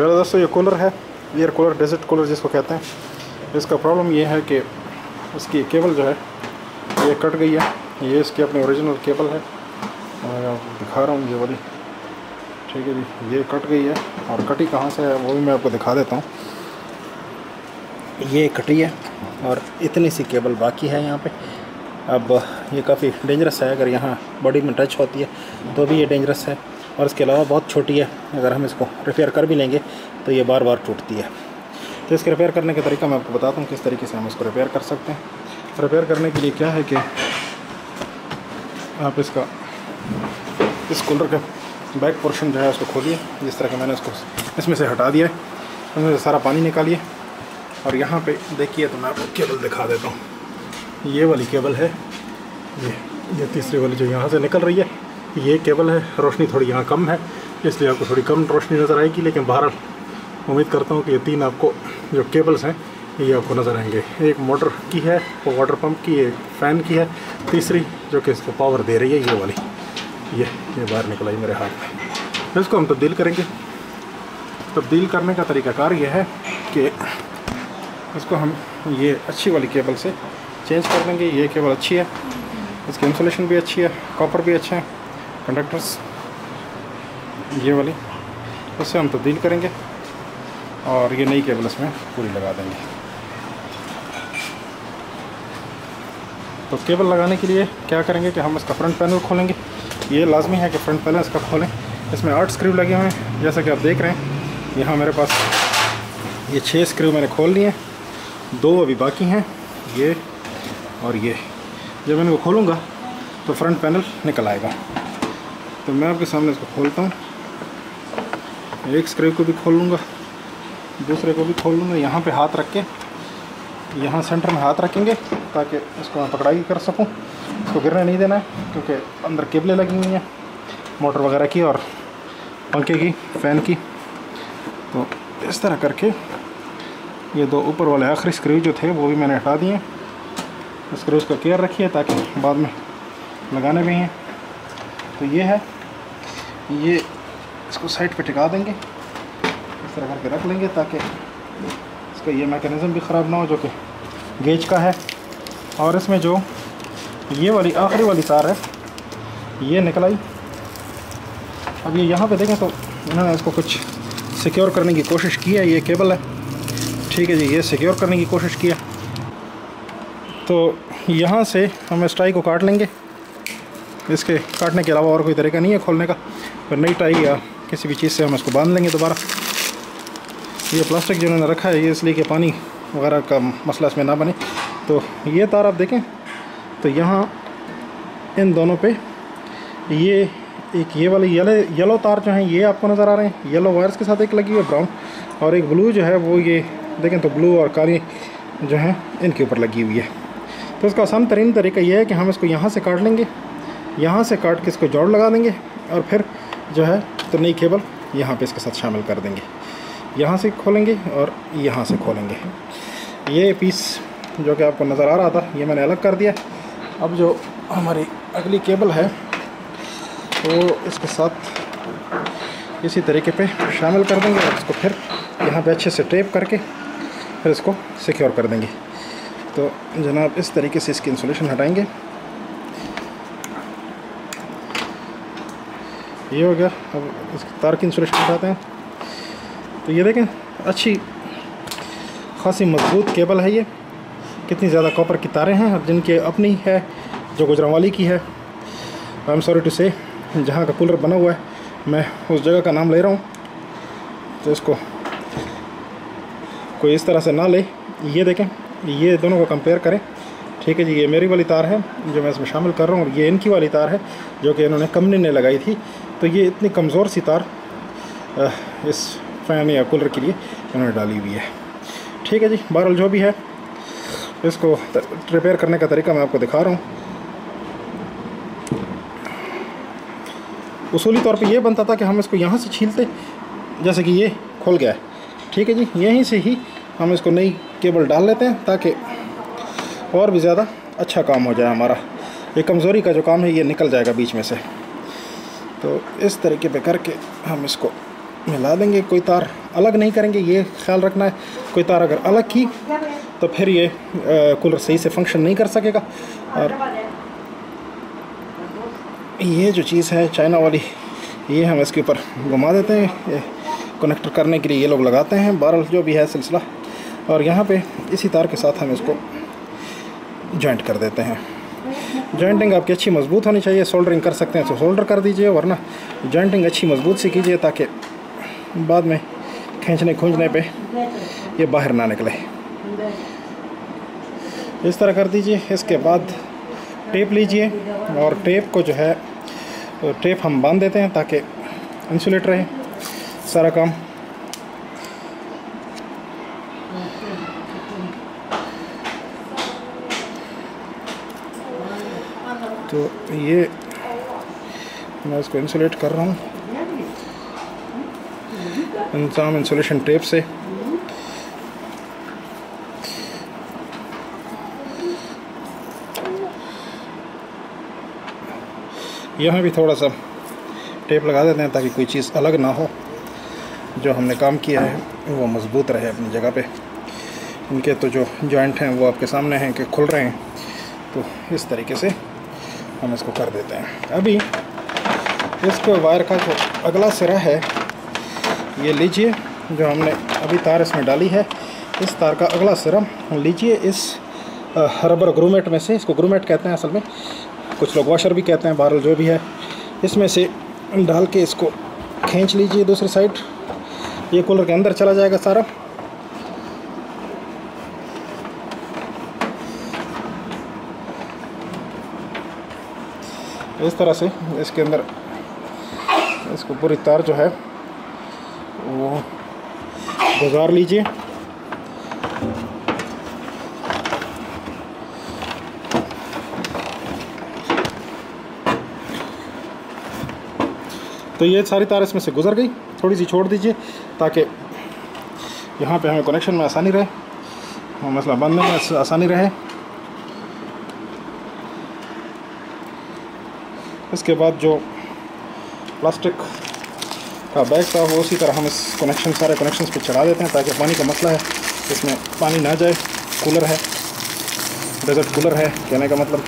प्यारे दोस्तों, ये कूलर है, एयर कूलर, डेजर्ट कूलर जिसको कहते हैं। इसका प्रॉब्लम ये है कि इसकी केबल जो है ये कट गई है। ये इसकी अपनी ओरिजिनल केबल है, मैं आपको दिखा रहा हूँ ये वाली। ठीक है जी, ये कट गई है और कटी कहाँ से है वो भी मैं आपको दिखा देता हूँ। ये कटी है और इतनी सी केबल बाकी है यहाँ पे। अब ये काफ़ी डेंजरस है, अगर यहाँ बॉडी में टच होती है तो भी ये डेंजरस है, और इसके अलावा बहुत छोटी है। अगर हम इसको रिपेयर कर भी लेंगे तो ये बार बार टूटती है। तो इसके रिपेयर करने का तरीका मैं आपको बताता हूँ किस तरीके से हम इसको रिपेयर कर सकते हैं। रिपेयर करने के लिए क्या है कि आप इसका इस कूलर का बैक पोर्शन जो है उसको खोलिए, जिस तरह का मैंने इसको इसमें से हटा दिया है, उसमें से सारा पानी निकालिए। और यहाँ पे देखिए तो मैं आपको केबल दिखा देता हूँ। ये वाली केबल है, ये तीसरी वाली जो यहाँ से निकल रही है ये केबल है। रोशनी थोड़ी यहाँ कम है इसलिए आपको थोड़ी कम रोशनी नज़र आएगी, लेकिन बहरहाल उम्मीद करता हूँ कि ये तीन आपको जो केबल्स हैं ये आपको नज़र आएंगे। एक मोटर की है, वो वाटर पंप की, एक फ़ैन की है, तीसरी जो कि इसको पावर दे रही है ये वाली। ये बाहर निकला मेरे हाथ में। इसको हम तब्दील करेंगे। तब्दील करने का तरीक़ाकार ये है कि इसको हम ये अच्छी वाली केबल से चेंज कर देंगे। ये केबल अच्छी है, इसकी इंसुलेशन भी अच्छी है, कॉपर भी अच्छा है, कंडक्टर्स ये वाली, उससे हम तब्दील करेंगे और ये नई केबल इसमें पूरी लगा देंगे। तो केबल लगाने के लिए क्या करेंगे कि हम इसका फ्रंट पैनल खोलेंगे। ये लाजमी है कि फ्रंट पैनल इसका खोलें। इसमें 8 स्क्रू लगे हुए हैं, जैसा कि आप देख रहे हैं। यहाँ मेरे पास ये 6 स्क्रू मैंने खोल लिए हैं, 2 अभी बाकी हैं, ये और ये। जब मैं इनको खोलूँगा तो फ्रंट पैनल निकल आएगा। तो मैं आपके सामने इसको खोलता हूँ। एक स्क्रू को भी खोल लूँगा, दूसरे को भी खोल लूँगा। यहाँ पे हाथ रख के यहाँ सेंटर में हाथ रखेंगे ताकि इसको मैं पकड़ाई कर सकूँ। इसको गिरने नहीं देना है क्योंकि अंदर केबलें लगी हुई हैं मोटर वगैरह की और पंखे की, फ़ैन की। तो इस तरह करके ये 2 ऊपर वाले आखिरी स्क्रू जो थे वो भी मैंने हटा दिए। स्क्रूज का केयर रखिए ताकि बाद में लगाने भी हैं। तो ये है, ये इसको साइड पे टिका देंगे, इस तरह करके रख लेंगे ताकि इसका ये मैकेनिज़्म भी ख़राब ना हो जो कि गेज का है। और इसमें जो ये वाली आखिरी वाली तार है ये निकल आई। अब ये यहाँ पे देखें तो इन्होंने इसको कुछ सिक्योर करने की कोशिश की है। ये केबल है, ठीक है जी, ये सिक्योर करने की कोशिश किया। तो यहाँ से हम इस टाई को काट लेंगे। इसके काटने के अलावा और कोई तरीका नहीं है खोलने का। फिर नई टाई या किसी भी चीज़ से हम इसको बांध लेंगे दोबारा। ये प्लास्टिक जो उन्होंने रखा है ये इसलिए कि पानी वगैरह का मसला इसमें ना बने। तो ये तार आप देखें तो यहाँ इन दोनों पे ये एक ये वाली येलो तार जो है ये आपको नज़र आ रहे हैं, येलो वायर्स के साथ एक लगी हुई है ब्राउन, और एक ब्लू जो है वो ये देखें तो ब्लू और काली जो है इनके ऊपर लगी हुई है। तो इसका आसान तरीन तरीका ये है कि हम इसको यहाँ से काट लेंगे, यहाँ से काट के इसको जोड़ लगा देंगे और फिर जो है तो नई केबल यहाँ पे इसके साथ शामिल कर देंगे। यहाँ से खोलेंगे और यहाँ से खोलेंगे। ये पीस जो कि आपको नज़र आ रहा था ये मैंने अलग कर दिया। अब जो हमारी अगली केबल है वो इसके साथ इसी तरीके पे शामिल कर देंगे और इसको फिर यहाँ पे अच्छे से टेप करके फिर इसको सिक्योर कर देंगे। तो जनाब इस तरीके से इसकी इंसुलेशन हटाएंगे। ये हो गया। अब इसकी तार की इंसुलेशन हटाते हैं। तो ये देखें अच्छी खासी मजबूत केबल है। ये कितनी ज़्यादा कॉपर की तारें हैं और जिनकी अपनी है जो गुजरांवाली की है। आई एम सॉरी टू से जहाँ का कूलर बना हुआ है मैं उस जगह का नाम ले रहा हूँ, तो इसको कोई इस तरह से ना ले। ये देखें, ये दोनों को कंपेयर करें, ठीक है जी। ये मेरी वाली तार है जो मैं इसमें शामिल कर रहा हूँ और ये इनकी वाली तार है जो कि इन्होंने कंपनी ने लगाई थी। तो ये इतनी कमज़ोर सी तार इस फ़ैन या कूलर के लिए इन्होंने डाली हुई है, ठीक है जी। बहरहाल जो भी है इसको रिपेयर करने का तरीका मैं आपको दिखा रहा हूँ। उसूली तौर पे ये बनता था कि हम इसको यहाँ से छीलते, जैसे कि ये खुल गया है, ठीक है जी। यहीं से ही हम इसको नई केबल डाल लेते हैं ताकि और भी ज़्यादा अच्छा काम हो जाए हमारा। ये कमज़ोरी का जो काम है ये निकल जाएगा बीच में से। तो इस तरीके पे करके हम इसको मिला देंगे। कोई तार अलग नहीं करेंगे, ये ख्याल रखना है। कोई तार अगर अलग की तो फिर ये कूलर सही से फंक्शन नहीं कर सकेगा। और ये जो चीज़ है चाइना वाली, ये हम इसके ऊपर घुमा देते हैं। ये कनेक्टर करने के लिए ये लोग लगाते हैं। बहरहाल जो भी है सिलसिला, और यहाँ पे इसी तार के साथ हम इसको जॉइंट कर देते हैं। जॉइंटिंग आपकी अच्छी मजबूत होनी चाहिए। सोल्डरिंग कर सकते हैं तो सोल्डर कर दीजिए, वरना जॉइंटिंग अच्छी मजबूत सी कीजिए ताकि बाद में खींचने खूंचने पे ये बाहर ना निकले। इस तरह कर दीजिए। इसके बाद टेप लीजिए और टेप को जो है टेप हम बांध देते हैं ताकि इंसुलेट रहे सारा काम। तो ये मैं इसको इंसुलेट कर रहा हूँ इंतजाम इंसुलेशन टेप से। यहाँ भी थोड़ा सा टेप लगा देते हैं ताकि कोई चीज़ अलग ना हो। जो हमने काम किया है वो मज़बूत रहे अपनी जगह पे। इनके तो जो जॉइंट हैं वो आपके सामने हैं कि खुल रहे हैं, तो इस तरीके से हम इसको कर देते हैं। अभी इसको वायर का जो अगला सिरा है ये लीजिए, जो हमने अभी तार इसमें डाली है, इस तार का अगला सिरा लीजिए। इस रबर ग्रूमेट में से, इसको ग्रूमेट कहते हैं असल में, कुछ लोग वॉशर भी कहते हैं, बहरहाल जो भी है, इसमें से डाल के इसको खींच लीजिए दूसरी साइड। ये कूलर के अंदर चला जाएगा सारा। इस तरह से इसके अंदर इसको पूरी तार जो है वो गुजार लीजिए। तो ये सारी तार इसमें से गुजर गई। थोड़ी सी छोड़ दीजिए ताकि यहाँ पे हमें कनेक्शन में आसानी रहे, मसला बांधने में आसानी रहे। इसके बाद जो प्लास्टिक का बैग था वो उसी तरह हम इस सारे कनेक्शंस पे चढ़ा देते हैं ताकि पानी का मसला है इसमें पानी ना जाए। कूलर है, डेजर्ट कूलर है कहने का मतलब।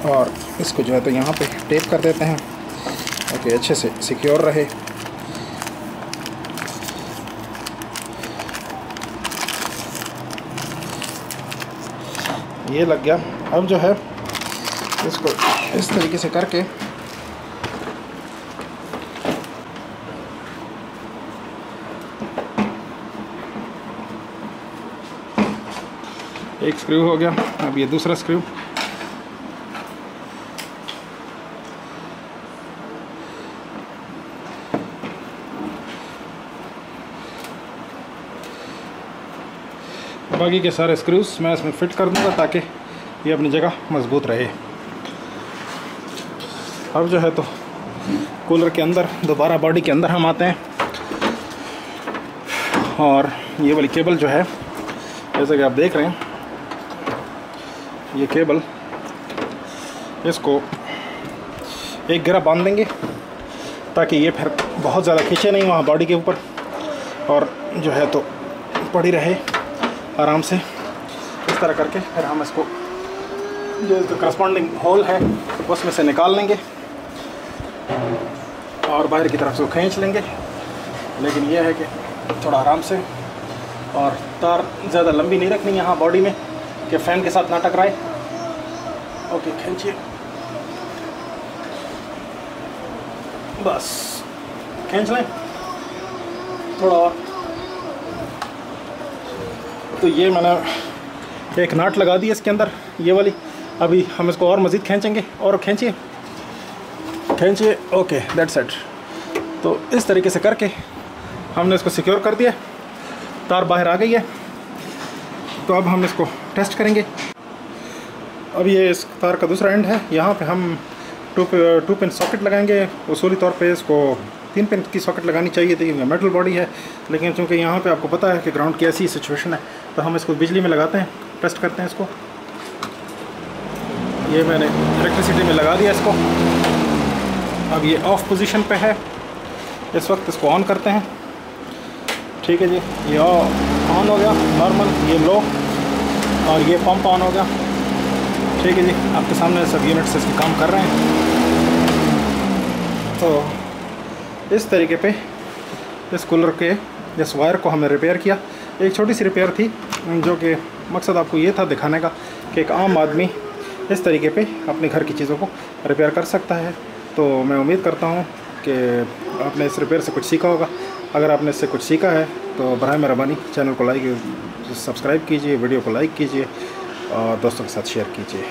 और इसको जो है तो यहाँ पे टेप कर देते हैं ताकि अच्छे से सिक्योर रहे। ये लग गया। अब जो है इसको इस तरीके से करके एक स्क्रू हो गया। अब ये दूसरा स्क्रू बाकी के सारे स्क्रूज मैं इसमें फिट कर दूंगा ताकि ये अपनी जगह मजबूत रहे। अब जो है तो कूलर के अंदर दोबारा बॉडी के अंदर हम आते हैं और ये वाली केबल जो है जैसे कि आप देख रहे हैं, ये केबल इसको एक गिरा बांध देंगे ताकि ये फिर बहुत ज़्यादा खींचे नहीं वहाँ बॉडी के ऊपर, और जो है तो पड़ी रहे आराम से। इस तरह करके फिर हम इसको जो इसका करस्पॉन्डिंग होल है उसमें से निकाल लेंगे और बाहर की तरफ से खींच लेंगे। लेकिन यह है कि थोड़ा आराम से, और तार ज़्यादा लंबी नहीं रखनी यहाँ बॉडी में कि फ़ैन के साथ ना टकराए। ओके, खींचिए बस, खींच लें थोड़ा और। तो ये मैंने एक नाट लगा दी इसके अंदर, ये वाली। अभी हम इसको और मज़ीद खींचेंगे, और खींचिए खींचिए। Okay, that's it. तो इस तरीके से करके हमने इसको सिक्योर कर दिया। तार बाहर आ गई है। तो अब हम इसको टेस्ट करेंगे। अब ये इस तार का दूसरा एंड है, यहाँ पे हम टू पिन सॉकेट लगाएंगे। उसूली तौर पे इसको 3 पिन की सॉकेट लगानी चाहिए थी, मेटल बॉडी है, लेकिन चूँकि यहाँ पे आपको पता है कि ग्राउंड की ऐसी सिचुएशन है तो हम इसको बिजली में लगाते हैं, टेस्ट करते हैं इसको। ये मैंने इलेक्ट्रिसिटी में लगा दिया इसको। अब ये ऑफ पोजीशन पे है इस वक्त इसको ऑन करते हैं। ठीक है जी, ये ऑन हो गया नॉर्मल, ये लो, और ये पंप ऑन हो गया। ठीक है जी, आपके सामने सब यूनिट्स इसके काम कर रहे हैं। तो इस तरीके पे इस कूलर के इस वायर को हमने रिपेयर किया। एक छोटी सी रिपेयर थी, जो कि मकसद आपको ये था दिखाने का कि एक आम आदमी इस तरीके पे अपने घर की चीज़ों को रिपेयर कर सकता है। तो मैं उम्मीद करता हूँ कि आपने इस रिपेयर से कुछ सीखा होगा। अगर आपने इससे कुछ सीखा है तो बराए मेहरबानी चैनल को लाइक सब्सक्राइब कीजिए, वीडियो को लाइक कीजिए और दोस्तों के साथ शेयर कीजिए।